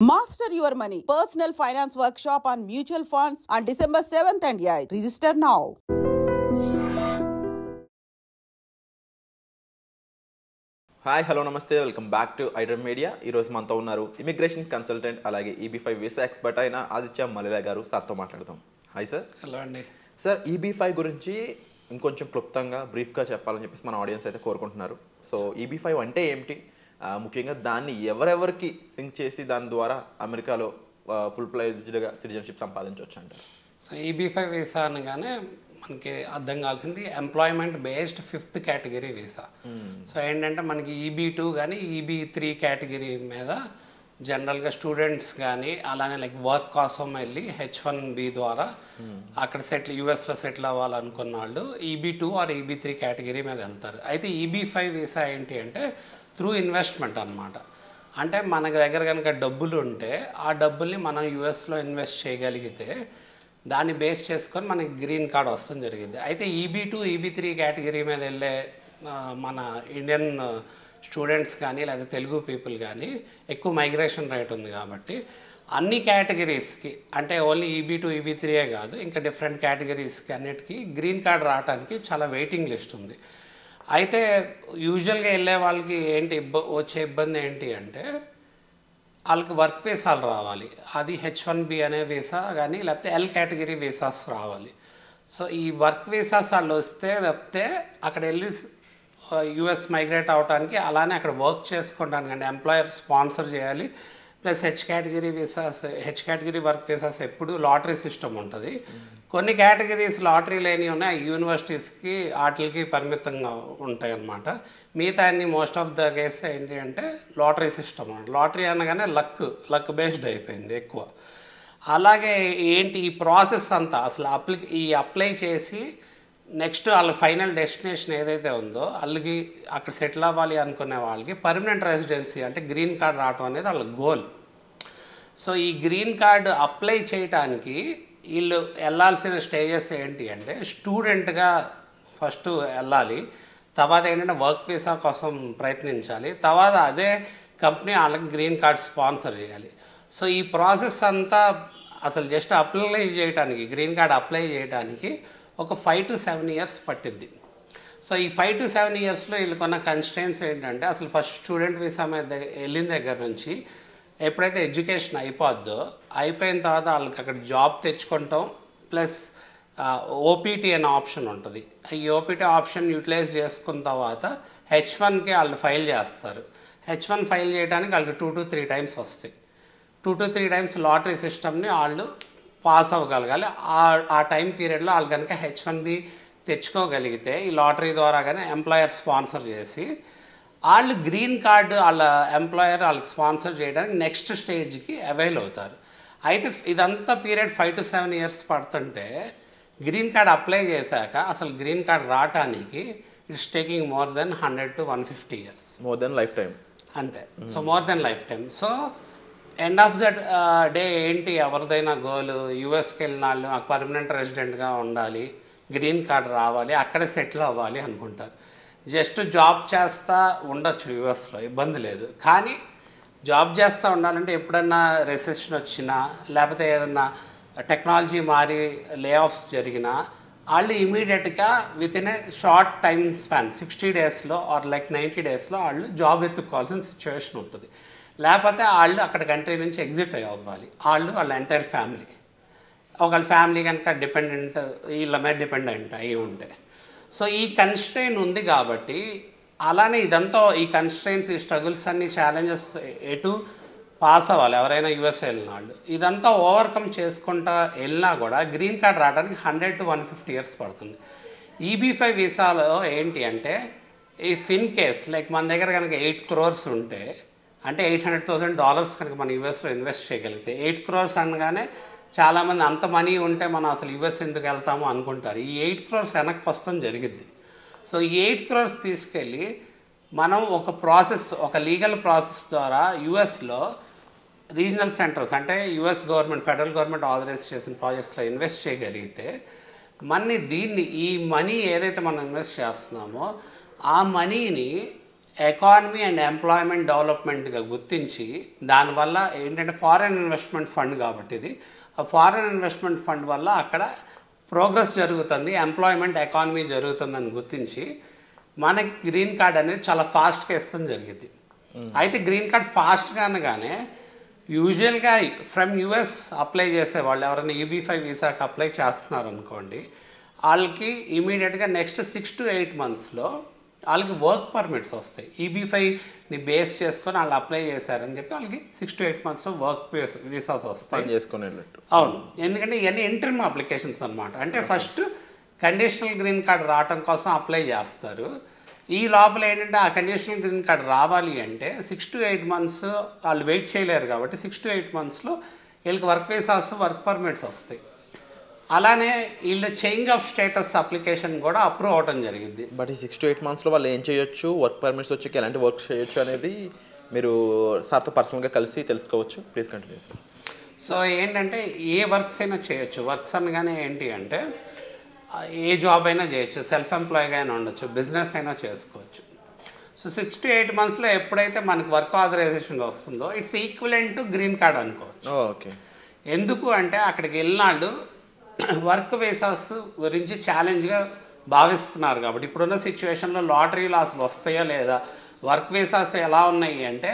Master your money. Personal finance workshop on mutual funds on December 7th and 8th. Register now. Hi hello నమస్తే welcome back to iDream media. ఈరోజు మనతో ఉన్నారు immigration consultant అలాగే EB5 visa expert అయిన ఆదిత్య మల్లెల గారు. సార్తో మాట్లాడదాం. Hi sir. Hello అండి. సార్, EB5 గురించి ఇంకొంచెం క్లుప్తంగా బ్రీఫ్గా చెప్పాలని చెప్పేసి మన ఆడియన్స్ అయితే కోరుకుంటున్నారు. సో EB5 అంటే ఏమిటి, ముఖ్యంగా దాన్ని ఎవరెవరికి సింక్ చేసి దాని ద్వారా అమెరికాలో ఫుల్ ఫ్లెడ్జ్డ్గా సిటిజన్షిప్ సంపాదించవచ్చు అంటారు? సో EB5 వీసా అనగానే మనకి అర్థం కావాల్సింది employment based 5th category visa. So ఏంటంటే మనకి EB2 కానీ EB3 కేటగిరీ మీద జనరల్గా స్టూడెంట్స్ కానీ అలానే లైక్ వర్క్ కోసం వెళ్ళి H1B ద్వారా అక్కడ యూఎస్లో సెటిల్ అవ్వాలనుకున్న వాళ్ళు EB2 ఆర్ EB3 కేటగిరీ మీద వెళ్తారు. అయితే EB5 వీసా ఏంటి అంటే త్రూ ఇన్వెస్ట్మెంట్ అనమాట. అంటే మన దగ్గర కనుక డబ్బులు ఉంటే ఆ డబ్బుల్ని మనం యూఎస్లో ఇన్వెస్ట్ చేయగలిగితే దాన్ని బేస్ చేసుకొని మనకి గ్రీన్ కార్డ్ వస్తుంది జరిగింది. అయితే EB2 EB3 కేటగిరీ మీద వెళ్ళే మన ఇండియన్ స్టూడెంట్స్ కానీ లేదా తెలుగు పీపుల్ కానీ ఎక్కువ మైగ్రేషన్ రేట్ ఉంది కాబట్టి అన్ని కేటగిరీస్కి, అంటే ఓన్లీ EB2 EB3 కాదు, ఇంకా డిఫరెంట్ కేటగిరీస్కి అన్నిటికీ గ్రీన్ కార్డ్ రావడానికి చాలా వెయిటింగ్ లిస్ట్ ఉంది. అయితే యూజువల్గా వెళ్ళే వాళ్ళకి వచ్చే ఇబ్బంది ఏంటి అంటే వాళ్ళకి వర్క్ వీసాలు రావాలి. అది H1B అనే వీసా కానీ లేకపోతే L కేటగిరీ వీసాస్ రావాలి. సో ఈ వర్క్ వీసాస్ వాళ్ళు వస్తే తప్పితే అక్కడ వెళ్ళి యూఎస్ మైగ్రేట్ అవడానికి అలానే అక్కడ వర్క్ చేసుకోవడానికి అంటే ఎంప్లాయర్ స్పాన్సర్ చేయాలి. Plus H category work visas ఎప్పుడు లాటరీ సిస్టమ్ ఉంటుంది. కొన్ని కేటగిరీస్ లాటరీ లేని ఉన్నాయి, యూనివర్సిటీస్కి వాటికి పరిమితంగా ఉంటాయి అన్నమాట. మిగతా అన్ని మోస్ట్ ఆఫ్ ద కేస్ ఏంటి అంటే లాటరీ సిస్టమ్. లాటరీ అనగానే లక్ బేస్డ్ అయిపోయింది ఎక్కువ. అలాగే ఏంటి ఈ ప్రాసెస్ అంతా అసలు అప్లై చేసి నెక్స్ట్ వాళ్ళ ఫైనల్ డెస్టినేషన్ ఏదైతే ఉందో వాళ్ళకి అక్కడ సెటిల్ అవ్వాలి అనుకునే వాళ్ళకి పర్మనెంట్ రెసిడెన్సీ అంటే గ్రీన్ కార్డ్ రావడం అనేది వాళ్ళ గోల్. సో ఈ గ్రీన్ కార్డు అప్లై చేయటానికి వీళ్ళు వెళ్ళాల్సిన స్టేజెస్ ఏంటి అంటే స్టూడెంట్గా ఫస్ట్ వెళ్ళాలి, తర్వాత ఏంటంటే వర్క్ వీసా కోసం ప్రయత్నించాలి, తర్వాత అదే కంపెనీ వాళ్ళకి గ్రీన్ కార్డ్ స్పాన్సర్ చేయాలి. సో ఈ ప్రాసెస్ అంతా అసలు జస్ట్ అప్లై చేయడానికి గ్రీన్ కార్డ్ అప్లై చేయడానికి ఒక 5 to 7 years పట్టిద్ది. సో ఈ 5 to 7 yearsలో వీళ్ళకున్న కన్స్టెంట్స్ ఏంటంటే అసలు ఫస్ట్ స్టూడెంట్ వీసా మీద వెళ్ళిన దగ్గర నుంచి ఎప్పుడైతే ఎడ్యుకేషన్ అయిపోయిన తర్వాత వాళ్ళకి అక్కడ జాబ్ తెచ్చుకుంటాం, ప్లస్ OPT అనే ఆప్షన్ ఉంటుంది. ఈ OPT ఆప్షన్ యూటిలైజ్ చేసుకున్న తర్వాత H1కి వాళ్ళు ఫైల్ చేస్తారు. H1 ఫైల్ చేయడానికి వాళ్ళకి 2 to 3 times వస్తాయి. 2 to 3 times లాటరీ సిస్టమ్ని వాళ్ళు పాస్ అవ్వగలగాలి. ఆ టైం పీరియడ్లో వాళ్ళు కనుక H1B తెచ్చుకోగలిగితే ఈ లాటరీ ద్వారా కానీ ఎంప్లాయర్ స్పాన్సర్ చేసి వాళ్ళు గ్రీన్ కార్డు వాళ్ళ ఎంప్లాయర్ వాళ్ళకి స్పాన్సర్ చేయడానికి నెక్స్ట్ స్టేజ్కి అవైల్ అవుతారు. అయితే ఇదంతా పీరియడ్ 5 to 7 years పడుతుంటే గ్రీన్ కార్డ్ అప్లై చేశాక అసలు గ్రీన్ కార్డ్ రావటానికి it's taking more than 100 to 150 years. More than life time అంతే. So more than life time. So end of that day ఏంటి ఎవరిదైనా గోల్, యూఎస్కి వెళ్ళిన వాళ్ళు నాకు పర్మనెంట్ రెసిడెంట్గా ఉండాలి, గ్రీన్ కార్డ్ రావాలి, అక్కడే సెటిల్ అవ్వాలి అనుకుంటారు. జస్ట్ జాబ్ చేస్తూ ఉండొచ్చు యూఎస్లో, ఇబ్బంది లేదు. కానీ జాబ్ చేస్తూ ఉండాలంటే ఎప్పుడన్నా రెసెషన్ వచ్చినా లేకపోతే ఏదన్నా టెక్నాలజీ మారి లే ఆఫ్స్ జరిగినా వాళ్ళు ఇమీడియట్గా within a short time span 60 daysలో ఆర్ లైక్ 90 daysలో వాళ్ళు జాబ్ ఎత్తుక్కోవాల్సిన సిచ్యువేషన్ ఉంటుంది. లేకపోతే వాళ్ళు అక్కడ కంట్రీ నుంచి ఎగ్జిట్ అవ్వాలి, వాళ్ళ ఎంటైర్ ఫ్యామిలీ. ఒకళ్ళ ఫ్యామిలీ కనుక వీళ్ళ మీద డిపెండెంట్ అయి ఉంటే. సో ఈ కన్స్ట్రెయిన్ ఉంది కాబట్టి అలానే ఇదంతా ఈ కన్స్ట్రెయిన్స్ ఈ స్ట్రగుల్స్ అన్ని ఛాలెంజెస్ ఎటు పాస్ అవ్వాలి ఎవరైనా యూఎస్ వెళ్ళిన వాళ్ళు. ఇదంతా ఓవర్కమ్ చేసుకుంటా వెళ్ళినా కూడా గ్రీన్ కార్డ్ రావడానికి 100 to 150 years పడుతుంది. EB5 వీసాలో ఏంటి అంటే ఇఫ్ ఇన్ కేస్ లైక్ మన దగ్గర కనుక 8 crores ఉంటే అంటే $800,000 కనుక మనం యూఎస్లో ఇన్వెస్ట్ చేయగలిగితే 8 crores అనగానే చాలామంది అంత మనీ ఉంటే మనం అసలు యూఎస్ ఎందుకు వెళ్తామో అనుకుంటారు. ఈ 8 crores వెనక్కి వస్తాం జరిగిద్ది. సో ఈ 8 crores తీసుకెళ్ళి మనం ఒక లీగల్ ప్రాసెస్ ద్వారా యూఎస్లో రీజనల్ సెంటర్స్ అంటే US government federal government authorise చేసిన ప్రాజెక్ట్స్లో ఇన్వెస్ట్ చేయగలిగితే ఈ మనీ ఏదైతే మనం ఇన్వెస్ట్ చేస్తున్నామో ఆ మనీని ఎకానమీ అండ్ ఎంప్లాయ్మెంట్ డెవలప్మెంట్గా గుర్తించి దానివల్ల ఏంటంటే ఫారెన్ ఇన్వెస్ట్మెంట్ ఫండ్ కాబట్టి ఇది ఆ ఫారెన్ ఇన్వెస్ట్మెంట్ ఫండ్ వల్ల అక్కడ ప్రోగ్రెస్ జరుగుతుంది, ఎంప్లాయ్మెంట్ ఎకానమీ జరుగుతుందని గుర్తించి మనకి గ్రీన్ కార్డ్ అనేది చాలా ఫాస్ట్గా ఇస్తాం జరిగింది. అయితే గ్రీన్ కార్డ్ ఫాస్ట్గా అనగానే యూజువల్గా ఫ్రమ్ యుఎస్ అప్లై చేసే వాళ్ళు ఎవరైనా EB5 వీసాకి అప్లై చేస్తున్నారు అనుకోండి, వాళ్ళకి ఇమీడియట్గా నెక్స్ట్ 6 to 8 monthsలో వాళ్ళకి వర్క్ పర్మిట్స్ వస్తాయి. EB5ని బేస్ చేసుకొని వాళ్ళు అప్లై చేశారని చెప్పి వాళ్ళకి 6 to 8 months వర్క్ వీసాస్ వస్తాయి చేసుకునేటట్టు. అవును, ఎందుకంటే ఇవన్నీ ఇంటర్మ్ అప్లికేషన్స్ అనమాట. అంటే ఫస్ట్ కండిషనల్ గ్రీన్ కార్డ్ రావటం కోసం అప్లై చేస్తారు. ఈ లోపల ఏంటంటే ఆ కండిషనల్ గ్రీన్ కార్డ్ రావాలి అంటే 6 to 8 months వాళ్ళు వెయిట్ చేయలేరు కాబట్టి 6 to 8 monthsలో వీళ్ళకి వర్క్ వీసాస్ వర్క్ పర్మిట్స్ వస్తాయి. అలానే వీళ్ళు చేంజ్ ఆఫ్ స్టేటస్ అప్లికేషన్ కూడా అప్రూవ్ అవడం జరిగింది. బట్ ఈ 6 to 8 monthsలో వాళ్ళు ఏం చేయొచ్చు, వర్క్ పర్మిట్స్ వచ్చి ఎలాంటి వర్క్ చేయొచ్చు అనేది మీరు సార్తో పర్సనల్గా కలిసి తెలుసుకోవచ్చు. Please continue sir. సో ఏంటంటే ఏ వర్క్స్ అయినా చేయొచ్చు. వర్క్స్ అనగానే ఏంటి అంటే ఏ జాబ్ అయినా చేయొచ్చు, సెల్ఫ్ ఎంప్లాయ్గా అయినా ఉండొచ్చు, బిజినెస్ అయినా చేసుకోవచ్చు. సో 6 to 8 monthsలో ఎప్పుడైతే మనకి వర్క్ ఆథరైజేషన్ వస్తుందో it's equivalent to green card అనుకోవచ్చు. ఓకే. ఎందుకు అంటే అక్కడికి వెళ్ళినాళ్ళు వర్క్ వీసాస్ గురించి ఛాలెంజ్గా భావిస్తున్నారు కాబట్టి ఇప్పుడున్న సిచ్యువేషన్లో లాటరీలు అసలు వస్తాయో లేదా, వర్క్ వీసాస్ ఎలా ఉన్నాయి అంటే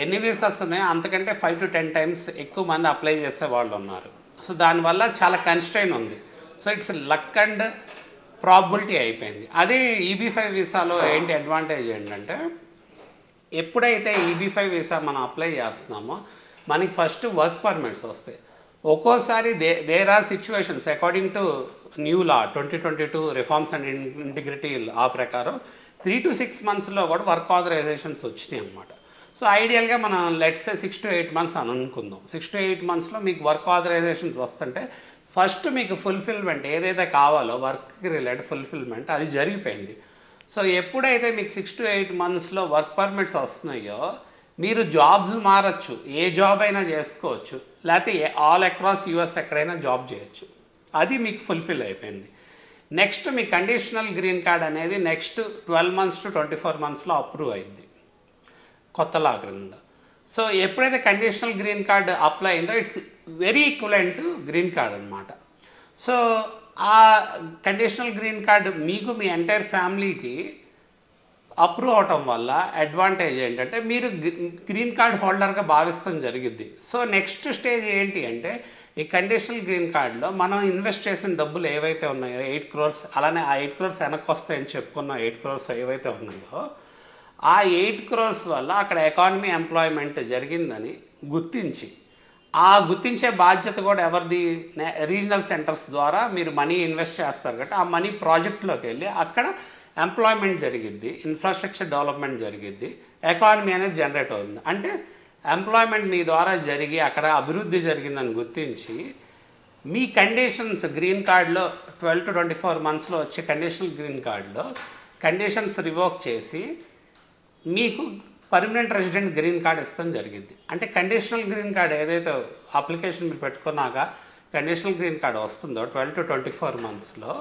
ఎన్ని వీసాస్ ఉన్నాయో అంతకంటే 5 to 10 times ఎక్కువ మంది అప్లై చేసే వాళ్ళు ఉన్నారు. సో దానివల్ల చాలా కన్స్ట్రైన్ ఉంది. So it's luck and probability అయిపోయింది. అదే EB5 వీసాలో ఏంటి అడ్వాంటేజ్ ఏంటంటే ఎప్పుడైతే EB5 వీసా మనం అప్లై చేస్తున్నామో మనకి ఫస్ట్ వర్క్ పర్మిట్స్ వస్తాయి. ఒక్కోసారి there are situations according to new law 2022 reforms and integrity ఆ ప్రకారం 3 to 6 monthsలో కూడా వర్క్ ఆథరైజేషన్స్ వచ్చినాయి అన్నమాట. సో ఐడియల్గా మనం లెట్స్ సే 6 to 8 months అని అనుకుందాం. 6 to 8 monthsలో మీకు వర్క్ ఆథరైజేషన్స్ వస్తుంటే ఫస్ట్ మీకు ఫుల్ఫిల్మెంట్ ఏదైతే కావాలో వర్క్కి రిలేటెడ్ ఫుల్ఫిల్మెంట్ అది జరిగిపోయింది. సో ఎప్పుడైతే మీకు 6 to 8 monthsలో వర్క్ పర్మిట్స్ వస్తున్నాయో మీరు జాబ్స్ మారచ్చు, ఏ జాబ్ అయినా చేసుకోవచ్చు, లేకపోతే ఆల్ అక్రాస్ US ఎక్కడైనా జాబ్ చేయొచ్చు. అది మీకు ఫుల్ఫిల్ అయిపోయింది. నెక్స్ట్ మీ కండిషనల్ గ్రీన్ కార్డ్ అనేది నెక్స్ట్ 12 months to 24 monthsలో అప్రూవ్ అయింది కొత్త లా క్రింద. సో ఎప్పుడైతే కండిషనల్ గ్రీన్ కార్డ్ అప్లై అయిందో it's very equivalent to green card అనమాట. సో ఆ కండిషనల్ గ్రీన్ కార్డ్ మీకు మీ ఎంటైర్ ఫ్యామిలీకి అప్రూవ్ అవటం వల్ల అడ్వాంటేజ్ ఏంటంటే మీరు గ్రీన్ కార్డ్ హోల్డర్గా భావిస్తాం జరిగిద్ది. సో నెక్స్ట్ స్టేజ్ ఏంటి అంటే ఈ కండిషనల్ గ్రీన్ కార్డులో మనం ఇన్వెస్ట్ చేసిన డబ్బులు ఏవైతే ఉన్నాయో 8 crores, అలానే ఆ 8 crores వెనక్కి వస్తాయని చెప్పుకున్న 8 crores ఏవైతే ఉన్నాయో ఆ 8 crores వల్ల అక్కడ ఎకానమీ ఎంప్లాయ్మెంట్ జరిగిందని గుర్తించి ఆ గుర్తించే బాధ్యత కూడా ఎవరిది, రీజనల్ సెంటర్స్ ద్వారా మీరు మనీ ఇన్వెస్ట్ చేస్తారు కాబట్టి ఆ మనీ ప్రాజెక్ట్లోకి వెళ్ళి అక్కడ ఎంప్లాయ్మెంట్ జరిగిద్ది, ఇన్ఫ్రాస్ట్రక్చర్ డెవలప్మెంట్ జరిగిద్ది, ఎకానమీ అనేది జనరేట్ అవుతుంది. అంటే ఎంప్లాయ్మెంట్ మీ ద్వారా జరిగి అక్కడ అభివృద్ధి జరిగిందని గుర్తించి మీ కండిషన్స్ గ్రీన్ కార్డులో 12 to 24 monthsలో వచ్చే కండిషనల్ గ్రీన్ కార్డులో కండిషన్స్ రివోక్ చేసి మీకు పర్మనెంట్ రెసిడెంట్ గ్రీన్ కార్డ్ ఇస్తాం జరిగింది. అంటే కండిషనల్ గ్రీన్ కార్డ్ ఏదైతే అప్లికేషన్ మీరు పెట్టుకున్నాక కండిషనల్ గ్రీన్ కార్డ్ వస్తుందో 12 to 24 monthsలో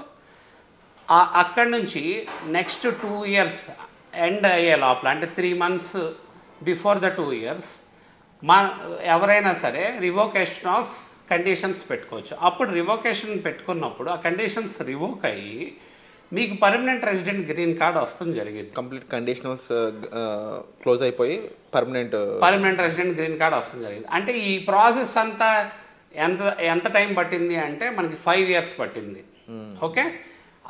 అక్కడి నుంచి నెక్స్ట్ 2 years ఎండ్ అయ్యే లోపల అంటే 3 months బిఫోర్ ద 2 years ఎవరైనా సరే రివోకేషన్ ఆఫ్ కండిషన్స్ పెట్టుకోవచ్చు. అప్పుడు రివోకేషన్ పెట్టుకున్నప్పుడు ఆ కండిషన్స్ రివోక్ అయ్యి మీకు పర్మనెంట్ రెసిడెంట్ గ్రీన్ కార్డ్ వస్తుంది జరిగింది. కంప్లీట్ కండిషనల్స్ క్లోజ్ అయిపోయి పర్మనెంట్ రెసిడెంట్ గ్రీన్ కార్డ్ వస్తుంది జరిగింది. అంటే ఈ ప్రాసెస్ అంతా ఎంత టైం పట్టింది అంటే మనకి 5 years పట్టింది. ఓకే,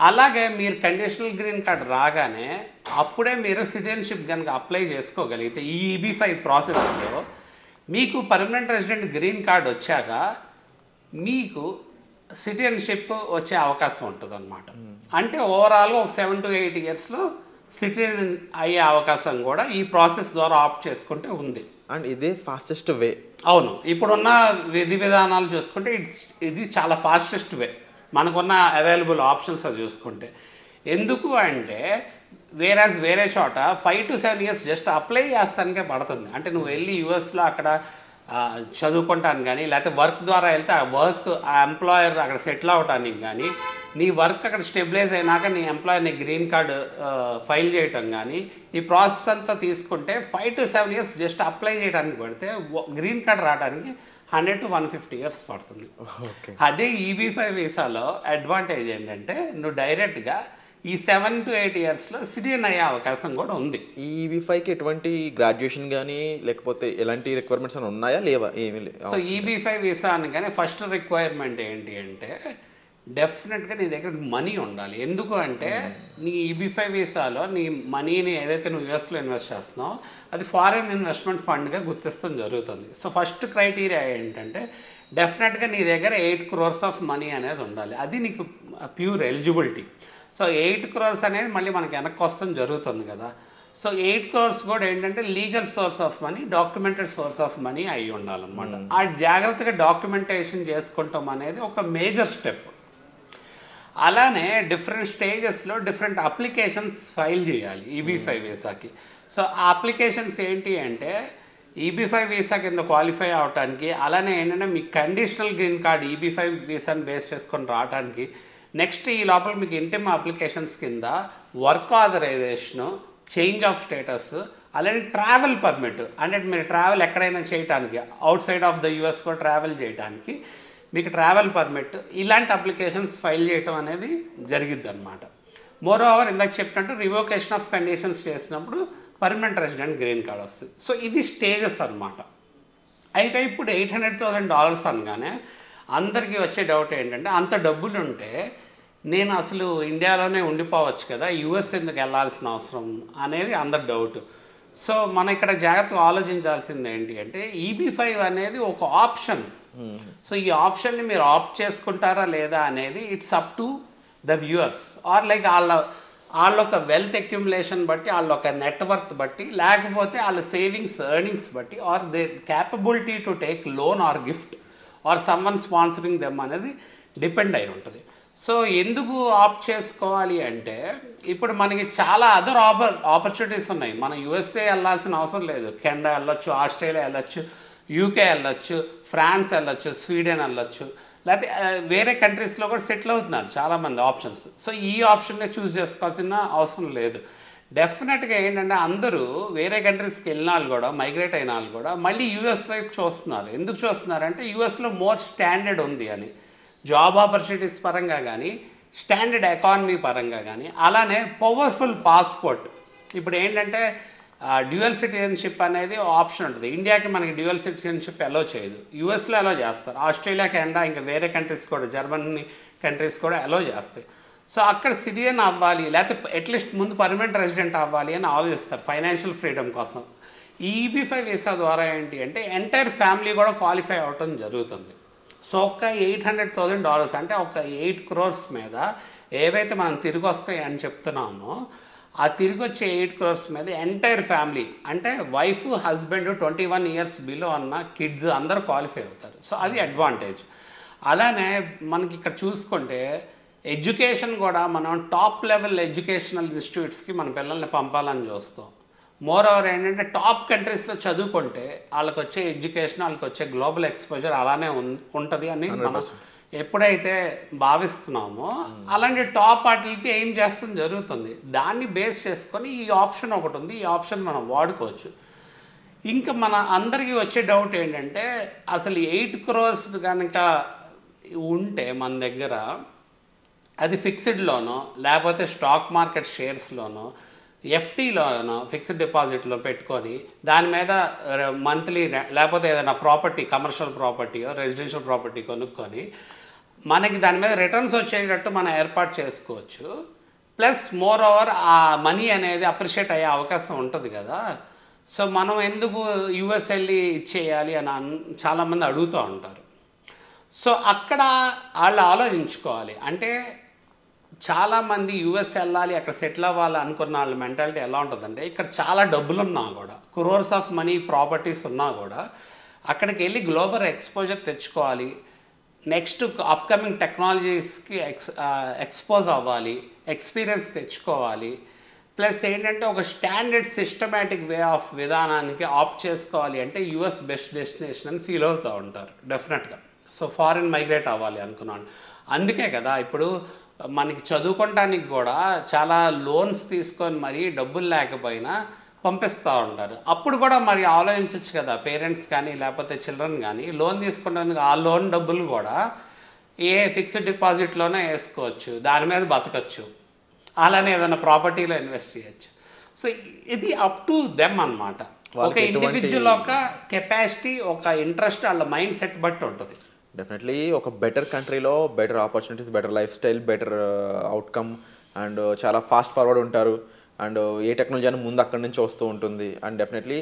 అలాగే మీరు కండిషనల్ గ్రీన్ కార్డ్ రాగానే అప్పుడే మీరు సిటిజన్షిప్ కనుక అప్లై చేసుకోగలిగితే ఈ EB5 ప్రాసెస్లో మీకు పర్మనెంట్ రెసిడెంట్ గ్రీన్ కార్డ్ వచ్చాక మీకు సిటిజన్షిప్ వచ్చే అవకాశం ఉంటుంది అన్నమాట. అంటే ఓవరాల్గా ఒక 7 to 8 yearsలో సిటిజన్ అయ్యే అవకాశం కూడా ఈ ప్రాసెస్ ద్వారా ఆప్ట్ చేసుకుంటే ఉంది. అండ్ ఇదే ఫాస్టెస్ట్ వే. అవును, ఇప్పుడున్న విధి విధానాలు చూసుకుంటే ఇది చాలా ఫాస్టెస్ట్ వే మనకున్న అవైలబుల్ ఆప్షన్స్ అది చూసుకుంటే. ఎందుకు అంటే వేరే చోట 5 to 7 years జస్ట్ అప్లై చేస్తానికే పడుతుంది. అంటే నువ్వు వెళ్ళి యూఎస్లో అక్కడ చదువుకుంటాను కానీ లేకపోతే వర్క్ ద్వారా వెళ్తే ఆ వర్క్ ఆ ఎంప్లాయర్ అక్కడ సెటిల్ అవటానికి కానీ నీ వర్క్ అక్కడ స్టెబిలైజ్ అయినాక నీ ఎంప్లాయీ నీ గ్రీన్ కార్డ్ ఫైల్ చేయటం కానీ ఈ ప్రాసెస్ అంతా తీసుకుంటే 5 to 7 years జస్ట్ అప్లై చేయడానికి పడితే గ్రీన్ కార్డ్ రావడానికి 100 to 150 years పడుతుంది. అదే EB5 వీసాలో అడ్వాంటేజ్ ఏంటంటే నువ్వు డైరెక్ట్గా ఈ 7 to 8 yearsలో సిటిజన్ అయ్యే అవకాశం కూడా ఉంది. ఈ EB5కి ఎటువంటి గ్రాడ్యుయేషన్ కానీ లేకపోతే ఎలాంటి రిక్వైర్మెంట్స్ అని ఉన్నాయా లేవా? ఏమీ లేదు. సో EB5 వీసా అనగానే ఫస్ట్ రిక్వైర్మెంట్ ఏంటి అంటే డెఫినెట్గా నీ దగ్గర మనీ ఉండాలి. ఎందుకు అంటే నీ EB5 వీసాలో నీ మనీని ఏదైతే నువ్వు యూఎస్లో ఇన్వెస్ట్ చేస్తున్నావు అది ఫారిన్ ఇన్వెస్ట్మెంట్ ఫండ్గా గుర్తిస్తాం జరుగుతుంది. సో ఫస్ట్ క్రైటీరియా ఏంటంటే డెఫినెట్గా నీ దగ్గర 8 crores ఆఫ్ మనీ అనేది ఉండాలి. అది నీకు ప్యూర్ ఎలిజిబిలిటీ. సో 8 crores అనేది మళ్ళీ మనకి వెనక్కి వస్తాం జరుగుతుంది కదా. సో 8 crores కూడా ఏంటంటే legal source of money, documented source of money అయి ఉండాలన్నమాట. ఆ జాగ్రత్తగా డాక్యుమెంటేషన్ చేసుకుంటాం అనేది ఒక మేజర్ స్టెప్. అలానే డిఫరెంట్ స్టేజెస్లో డిఫరెంట్ అప్లికేషన్స్ ఫైల్ చేయాలి EB5 వీసాకి. సో ఆ అప్లికేషన్స్ ఏంటి అంటే EB5 వీసా కింద క్వాలిఫై అవడానికి, అలానే ఏంటంటే మీ కండిషనల్ గ్రీన్ కార్డ్ EB5 వీసాని బేస్ చేసుకొని రావడానికి, నెక్స్ట్ ఈ లోపల మీకు ఇంటిమ్ అప్లికేషన్స్ కింద work authorisation, change of status, అలానే ట్రావెల్ పర్మిట్ అంటే మీరు ట్రావెల్ ఎక్కడైనా చేయడానికి outside of the US కూడా ట్రావెల్ చేయడానికి మీకు ట్రావెల్ పర్మిట్, ఇలాంటి అప్లికేషన్స్ ఫైల్ చేయటం అనేది జరిగిద్ది అనమాట. మోర్ ఓవర్ ఇందాక చెప్పినట్టు రివోకేషన్ ఆఫ్ కండిషన్స్ చేసినప్పుడు పర్మనెంట్ రెసిడెంట్ గ్రీన్ కార్డ్ వస్తుంది. సో ఇది స్టేజెస్ అనమాట. అయితే ఇప్పుడు $800,000 అనగానే అందరికీ వచ్చే డౌట్ ఏంటంటే అంత డబ్బులు ఉంటే నేను అసలు ఇండియాలోనే ఉండిపోవచ్చు కదా, US ఎందుకు వెళ్ళాల్సిన అవసరం అనేది అందరి డౌట్. సో మనం ఇక్కడ జాగ్రత్తగా ఆలోచించాల్సింది ఏంటి అంటే EB5 అనేది ఒక ఆప్షన్. సో ఈ ఆప్షన్ని మీరు ఆప్ట్ చేసుకుంటారా లేదా అనేది it's up to the viewers or like వాళ్ళ ఒక వెల్త్ అక్యుములేషన్ బట్టి, వాళ్ళ ఒక నెట్వర్త్ బట్టి, లేకపోతే వాళ్ళ సేవింగ్స్ ఎర్నింగ్స్ బట్టి, or they capability to take loan or gift or someone sponsoring them అనేది డిపెండ్ అయి ఉంటుంది. సో ఎందుకు ఆప్ట్ చేసుకోవాలి అంటే ఇప్పుడు మనకి చాలా అదర్ ఆపర్చునిటీస్ ఉన్నాయి. మనం USA వెళ్ళాల్సిన అవసరం లేదు. కెనడా వెళ్ళొచ్చు, ఆస్ట్రేలియా వెళ్ళొచ్చు, UK వెళ్ళొచ్చు, ఫ్రాన్స్ వెళ్ళొచ్చు, స్వీడన్ వెళ్ళొచ్చు, లేకపోతే వేరే కంట్రీస్లో కూడా సెటిల్ అవుతున్నారు చాలామంది ఆప్షన్స్. సో ఈ ఆప్షన్నే చూస్ చేసుకోవాల్సిన అవసరం లేదు. డెఫినెట్గా ఏంటంటే అందరూ వేరే కంట్రీస్కి వెళ్ళిన వాళ్ళు కూడా, మైగ్రేట్ అయిన వాళ్ళు కూడా మళ్ళీ US వైపు చూస్తున్నారు. ఎందుకు చూస్తున్నారంటే USలో మోర్ స్టాండర్డ్ ఉంది అని, జాబ్ ఆపర్చునిటీస్ పరంగా కానీ, స్టాండర్డ్ ఎకానమీ పరంగా కానీ, అలానే పవర్ఫుల్ పాస్పోర్ట్. ఇప్పుడు ఏంటంటే డ్యూయల్ సిటిజన్షిప్ అనేది ఆప్షన్ ఉంటుంది. ఇండియాకి మనకి డ్యూయల్ సిటిజన్షిప్ అలో చేయదు, USలో అలో చేస్తారు. ఆస్ట్రేలియా, కెనడా, ఇంకా వేరే కంట్రీస్ కూడా, జర్మనీ కంట్రీస్ కూడా అలో చేస్తాయి. సో అక్కడ సిటిజన్ అవ్వాలి, లేకపోతే అట్లీస్ట్ ముందు పర్మనెంట్ రెసిడెంట్ అవ్వాలి అని ఆలోచిస్తారు ఫైనాన్షియల్ ఫ్రీడమ్ కోసం. ఈ EB5 వీసా ద్వారా ఏంటి అంటే ఎంటైర్ ఫ్యామిలీ కూడా క్వాలిఫై అవ్వటం జరుగుతుంది. సో ఒక $800,000 అంటే ఒక 8 crores మీద ఏవైతే మనం తిరిగి వస్తాయి అని చెప్తున్నామో ఆ తిరిగి వచ్చే 8 crores మీద ఎంటైర్ ఫ్యామిలీ అంటే వైఫ్, హస్బెండ్, 21 years బిలో ఉన్న కిడ్స్ అందరూ క్వాలిఫై అవుతారు. సో అది అడ్వాంటేజ్. అలానే మనకి ఇక్కడ చూసుకుంటే ఎడ్యుకేషన్ కూడా మనం టాప్ లెవెల్ ఎడ్యుకేషనల్ ఇన్స్టిట్యూట్స్కి మన పిల్లల్ని పంపాలని చూస్తాం. మోర్ ఓవర్ ఏంటంటే టాప్ కంట్రీస్లో చదువుకుంటే వాళ్ళకి వచ్చే ఎడ్యుకేషన్, వాళ్ళకి వచ్చే గ్లోబల్ ఎక్స్పోజర్ అలానే ఉంటుంది అని మనం ఎప్పుడైతే భావిస్తున్నామో అలాంటి టాప్ వాటికి ఏం చేస్తాం జరుగుతుంది. దాన్ని బేస్ చేసుకొని ఈ ఆప్షన్ ఒకటి ఉంది, ఈ ఆప్షన్ మనం వాడుకోవచ్చు. ఇంకా మన అందరికీ వచ్చే డౌట్ ఏంటంటే అసలు 8 crores కనుక ఉంటే మన దగ్గర అది ఫిక్స్డ్లోనో లేకపోతే స్టాక్ మార్కెట్ షేర్స్లోనో FDలోనో ఫిక్స్డ్ డిపాజిట్లో పెట్టుకొని దాని మీద మంత్లీ లేకపోతే ఏదైనా ప్రాపర్టీ, కమర్షియల్ ప్రాపర్టీయో రెసిడెన్షియల్ ప్రాపర్టీ కొనుక్కొని మనకి దాని మీద రిటర్న్స్ వచ్చేటట్టు మనం ఏర్పాటు చేసుకోవచ్చు. ప్లస్ మోర్ ఓవర్ ఆ మనీ అనేది అప్రిషియేట్ అయ్యే అవకాశం ఉంటుంది కదా. సో మనం ఎందుకు US వెళ్ళి ఇచ్చేయాలి అని చాలామంది అడుగుతూ ఉంటారు. సో అక్కడ వాళ్ళు ఆలోచించుకోవాలి. అంటే చాలామంది US వెళ్ళాలి, అక్కడ సెటిల్ అవ్వాలి అనుకున్న వాళ్ళ మెంటాలిటీ ఎలా ఉంటుందంటే ఇక్కడ చాలా డబ్బులు ఉన్నా కూడా, క్రోర్స్ ఆఫ్ మనీ ప్రాపర్టీస్ ఉన్నా కూడా అక్కడికి వెళ్ళి గ్లోబల్ ఎక్స్పోజర్ తెచ్చుకోవాలి, నెక్స్ట్ అప్కమింగ్ టెక్నాలజీస్కి ఎక్స్పోజ్ అవ్వాలి, ఎక్స్పీరియన్స్ తెచ్చుకోవాలి, ప్లస్ ఏంటంటే ఒక స్టాండర్డ్ సిస్టమేటిక్ వే ఆఫ్ విధానానికి ఆప్ట్ చేసుకోవాలి అంటే US బెస్ట్ డెస్టినేషన్ అని ఫీల్ అవుతూ ఉంటారు డెఫినెట్గా. సో ఫారిన్ మైగ్రేట్ అవ్వాలి అనుకున్నాను. అందుకే కదా ఇప్పుడు మనకి చదువుకోవటానికి కూడా చాలా లోన్స్ తీసుకొని మరి డబ్బులు లేకపోయినా పంపిస్తూ ఉంటారు. అప్పుడు కూడా మరి ఆలోచించవచ్చు కదా పేరెంట్స్ కానీ లేకపోతే చిల్డ్రన్ కానీ లోన్ తీసుకునేందుకు ఆ లోన్ డబ్బులు కూడా ఏ ఫిక్స్డ్ డిపాజిట్లోనే వేసుకోవచ్చు, దాని మీద బతకచ్చు, అలానే ఏదైనా ప్రాపర్టీలో ఇన్వెస్ట్ చేయొచ్చు. సో ఇది అప్ టు దెమ్ అన్నమాట. ఒక ఇండివిజువల్ ఒక కెపాసిటీ, ఒక ఇంట్రెస్ట్, వాళ్ళ మైండ్ సెట్ బట్టి ఉంటుంది. డెఫినెట్లీ ఒక బెటర్ కంట్రీలో better opportunities, better life style, better outcome and చాలా ఫాస్ట్ ఫార్వర్డ్ ఉంటారు. అండ్ ఏ టెక్నాలజీ అని ముందు అక్కడి నుంచి వస్తూ ఉంటుంది. అండ్ డెఫినెట్లీ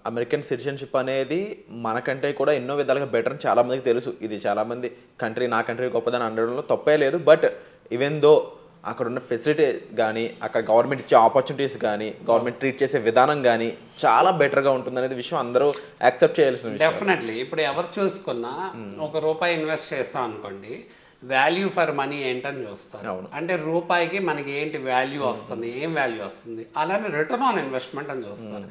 అమెరికన్ సిటిజన్షిప్ అనేది మనకంటే కూడా ఎన్నో విధాలుగా బెటర్ అని చాలామందికి తెలుసు. ఇది చాలామంది నా కంట్రీ గొప్పదని అనడంలో తప్పే లేదు. బట్ ఈవెన్ దో అక్కడ ఉన్న ఫెసిలిటీ కానీ, అక్కడ గవర్నమెంట్ ఇచ్చే ఆపర్చునిటీస్ కానీ, గవర్నమెంట్ ట్రీట్ చేసే విధానం కానీ చాలా బెటర్గా ఉంటుంది అనేది విషయం అందరూ యాక్సెప్ట్ చేయాల్సిన విషయం. డెఫినెట్లీ ఇప్పుడు ఎవరు చూసుకున్నా ₹1 ఇన్వెస్ట్ చేస్తాం అనుకోండి, వాల్యూ ఫర్ మనీ ఏంటని చూస్తారు. అంటే రూపాయికి మనకి ఏంటి వాల్యూ వస్తుంది, ఏం వాల్యూ వస్తుంది, అలానే రిటర్న్ ఆన్ ఇన్వెస్ట్మెంట్ అని చూస్తారు.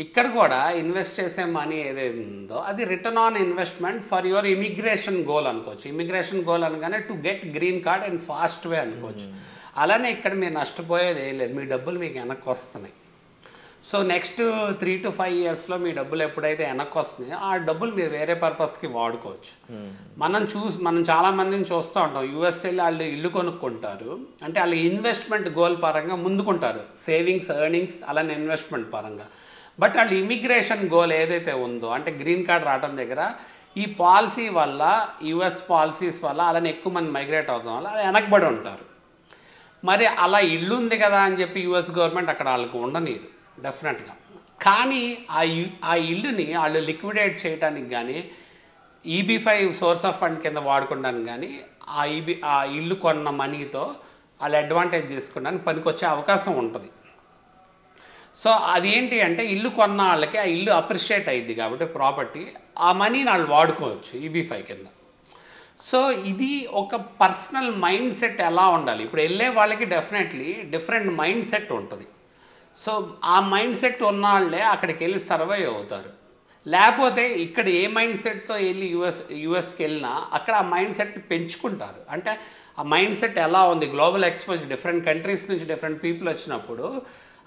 ఇక్కడ కూడా ఇన్వెస్ట్ చేసే మనీ ఏదైతే ఉందో అది return on investment for your immigration goal అనుకోవచ్చు. ఇమిగ్రేషన్ గోల్ అనగానే to get green card in fast way అనుకోవచ్చు. అలానే ఇక్కడ మీరు నష్టపోయేది ఏం లేదు, మీ డబ్బులు మీకు వెనక్కి వస్తున్నాయి. సో నెక్స్ట్ 3 to 5 yearsలో మీ డబ్బులు ఎప్పుడైతే వెనక్కి వస్తున్నాయో ఆ డబ్బులు మీరు వేరే పర్పస్కి వాడుకోవచ్చు. మనం చాలామందిని చూస్తూ ఉంటాం, యూఎస్ఏలో వాళ్ళు ఇల్లు కొనుక్కుంటారు, అంటే వాళ్ళు ఇన్వెస్ట్మెంట్ గోల్ పరంగా ముందుకుంటారు, సేవింగ్స్, ఎర్నింగ్స్, అలానే ఇన్వెస్ట్మెంట్ పరంగా. బట్ వాళ్ళు ఇమిగ్రేషన్ గోల్ ఏదైతే ఉందో, అంటే గ్రీన్ కార్డ్ రావడం దగ్గర ఈ పాలసీ వల్ల, యుఎస్ పాలసీస్ వల్ల అలానే ఎక్కువ మంది మైగ్రేట్ అవడం వల్ల వెనకబడి ఉంటారు. మరి అలా ఇల్లు ఉంది కదా అని చెప్పి యుఎస్ గవర్నమెంట్ అక్కడ వాళ్ళకి ఉండనీదు డెఫినెట్గా. కానీ ఆ ఇల్లుని వాళ్ళు లిక్విడేట్ చేయడానికి కానీ, EB5 సోర్స్ ఆఫ్ ఫండ్ కింద వాడుకోవడానికి కానీ, ఆ ఇల్లు కొన్న మనీతో వాళ్ళు అడ్వాంటేజ్ తీసుకోవడానికి పనికొచ్చే అవకాశం ఉంటుంది. సో అదేంటి అంటే ఇల్లు కొన్న వాళ్ళకి ఆ ఇల్లు అప్రిషియేట్ అయ్యింది కాబట్టి ప్రాపర్టీ, ఆ మనీని వాళ్ళు వాడుకోవచ్చు EB5 కింద. సో ఇది ఒక పర్సనల్ మైండ్ సెట్ ఎలా ఉండాలి, ఇప్పుడు వెళ్ళే వాళ్ళకి డెఫినెట్లీ డిఫరెంట్ మైండ్ సెట్ ఉంటుంది. సో ఆ మైండ్ సెట్ ఉన్న వాళ్ళే అక్కడికి వెళ్ళి సర్వైవ్ అవుతారు. లేకపోతే ఇక్కడ ఏ మైండ్ సెట్తో వెళ్ళి యుఎస్కి వెళ్ళినా అక్కడ ఆ మైండ్ సెట్ పెంచుకుంటారు. అంటే ఆ మైండ్ సెట్ ఎలా ఉంది, గ్లోబల్ ఎక్స్పోజర్, డిఫరెంట్ కంట్రీస్ నుంచి డిఫరెంట్ పీపుల్ వచ్చినప్పుడు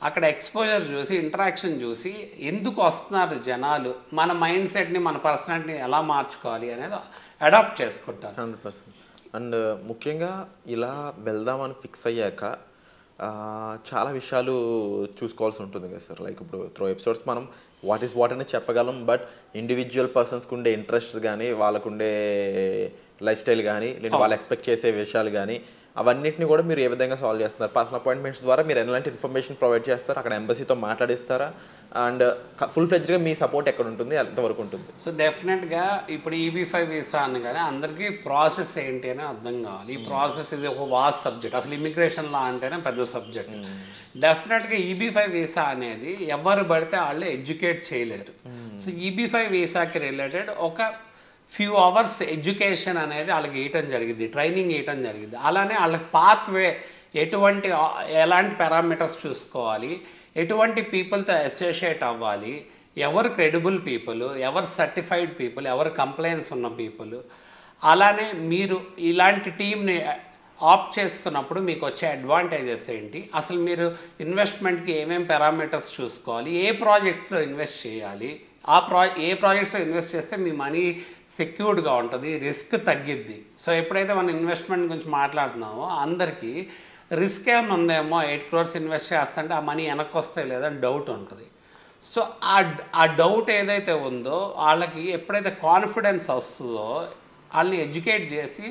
అక్కడ ఎక్స్పోజర్ చూసి, ఇంటరాక్షన్ చూసి ఎందుకు వస్తున్నారు జనాలు, మన మైండ్ సెట్ని, మన పర్సనాలిటీని ఎలా మార్చుకోవాలి అనేది అడాప్ట్ చేసుకుంటారు. 100%. అండ్ ముఖ్యంగా ఇలా వెళ్దామని ఫిక్స్ అయ్యాక చాలా విషయాలు చూసుకోవాల్సి ఉంటుంది కదా సార్. లైక్ ఇప్పుడు త్రూ ఎపిసోడ్స్ మనం వాట్ అనేది చెప్పగలం, బట్ ఇండివిజువల్ పర్సన్స్కి ఉండే ఇంట్రెస్ట్ కానీ, వాళ్ళకుండే లైఫ్ స్టైల్ కానీ, లేదా వాళ్ళు ఎక్స్పెక్ట్ చేసే విషయాలు కానీ, అవన్నిటిని కూడా మీరు ఏ విధంగా సాల్వ్ చేస్తున్నారు? పర్సనల్ అపాయింట్మెంట్స్ ద్వారా మీరు ఎలాంటి ఇన్ఫర్మేషన్ ప్రొవైడ్ చేస్తారు? అక్కడ ఎంబసీతో మాట్లాడిస్తారా? అండ్ ఫుల్ ఫ్లెడ్జ్గా మీ సపోర్ట్ ఎక్కడ ఉంటుంది, ఎంతవరకు ఉంటుంది? సో డెఫినెట్గా ఇప్పుడు EB5 వీసా అని కానీ అందరికీ ప్రాసెస్ ఏంటి అని అర్థం కావాలి. ఈ ప్రాసెస్ ఇది ఒక వాస్ట్ సబ్జెక్ట్, అసలు ఇమిగ్రేషన్ లా అంటేనే పెద్ద సబ్జెక్ట్. డెఫినెట్గా EB5 వీసా అనేది ఎవరు పడితే వాళ్ళు ఎడ్యుకేట్ చేయలేరు. సో EB5 వీసాకి రిలేటెడ్ ఒక ఫ్యూ అవర్స్ ఎడ్యుకేషన్ అనేది వాళ్ళకి ఇవ్వటం జరిగింది, ట్రైనింగ్ ఇవ్వటం జరిగింది. అలానే వాళ్ళకి పాత్వే ఎలాంటి పారామీటర్స్ చూసుకోవాలి, ఎటువంటి పీపుల్తో అసోసియేట్ అవ్వాలి, ఎవరు క్రెడిబుల్ పీపుల్, ఎవరు సర్టిఫైడ్ పీపుల్, ఎవరు కంప్లైన్స్ ఉన్న పీపుల్, అలానే మీరు ఇలాంటి టీంని ఆప్ట్ చేసుకున్నప్పుడు మీకు వచ్చే అడ్వాంటేజెస్ ఏంటి, అసలు మీరు ఇన్వెస్ట్మెంట్కి ఏమేమి పారామీటర్స్ చూసుకోవాలి, ఏ ప్రాజెక్ట్స్లో ఇన్వెస్ట్ చేయాలి, ఏ ప్రాజెక్ట్స్లో ఇన్వెస్ట్ చేస్తే మీ మనీ సెక్యూర్డ్గా ఉంటుంది, రిస్క్ తగ్గిద్ది. సో ఎప్పుడైతే మనం ఇన్వెస్ట్మెంట్ గురించి మాట్లాడుతున్నామో అందరికీ రిస్క్ ఏమైనా ఉందేమో, 8 crores ఇన్వెస్ట్ చేస్తుంటే ఆ మనీ వెనక్కి వస్తాయి లేదా అని డౌట్ ఉంటుంది. సో ఆ డౌట్ ఏదైతే ఉందో వాళ్ళకి ఎప్పుడైతే కాన్ఫిడెన్స్ వస్తుందో వాళ్ళని ఎడ్యుకేట్ చేసి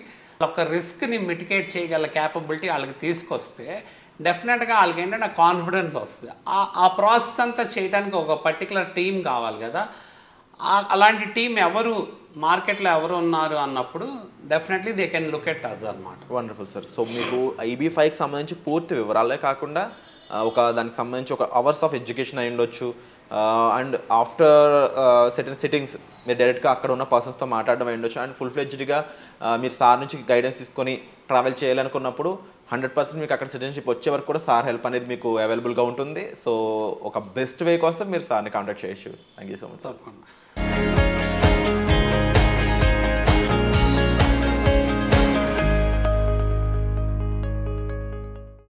ఒక రిస్క్ని మిటిగేట్ చేయగల క్యాపబిలిటీ వాళ్ళకి తీసుకొస్తే డెఫినెట్గా వాళ్ళకి ఏంటంటే కాన్ఫిడెన్స్ వస్తుంది. ఆ ప్రాసెస్ అంతా చేయడానికి ఒక పర్టికులర్ టీం కావాలి కదా. అలాంటి టీం ఎవరు మార్కెట్లో ఎవరు ఉన్నారు అన్నప్పుడు definitely they can look at us అన్నమాట. Wonderful sir. సో మీకు EB5కి సంబంధించి పూర్తి వివరాలే కాకుండా దానికి సంబంధించి ఒక అవర్స్ ఆఫ్ ఎడ్యుకేషన్ అయి ఉండొచ్చు, అండ్ ఆఫ్టర్ సెటిల్ సిట్టింగ్స్ మీరు డైరెక్ట్గా అక్కడ ఉన్న పర్సన్స్తో మాట్లాడడం అయి ఉండొచ్చు, అండ్ ఫుల్ ఫ్లెడ్జ్డ్గా మీరు సార్ నుంచి గైడెన్స్ తీసుకొని ట్రావెల్ చేయాలనుకున్నప్పుడు 100% మీకు అక్కడ సిటిజన్షిప్ వచ్చే వరకు కూడా సార్ హెల్ప్ అనేది మీకు అవైలబుల్గా ఉంటుంది. సో ఒక బెస్ట్ వే కోసం మీరు సార్ని కాంటాక్ట్ చేయొచ్చు. Thank you so much.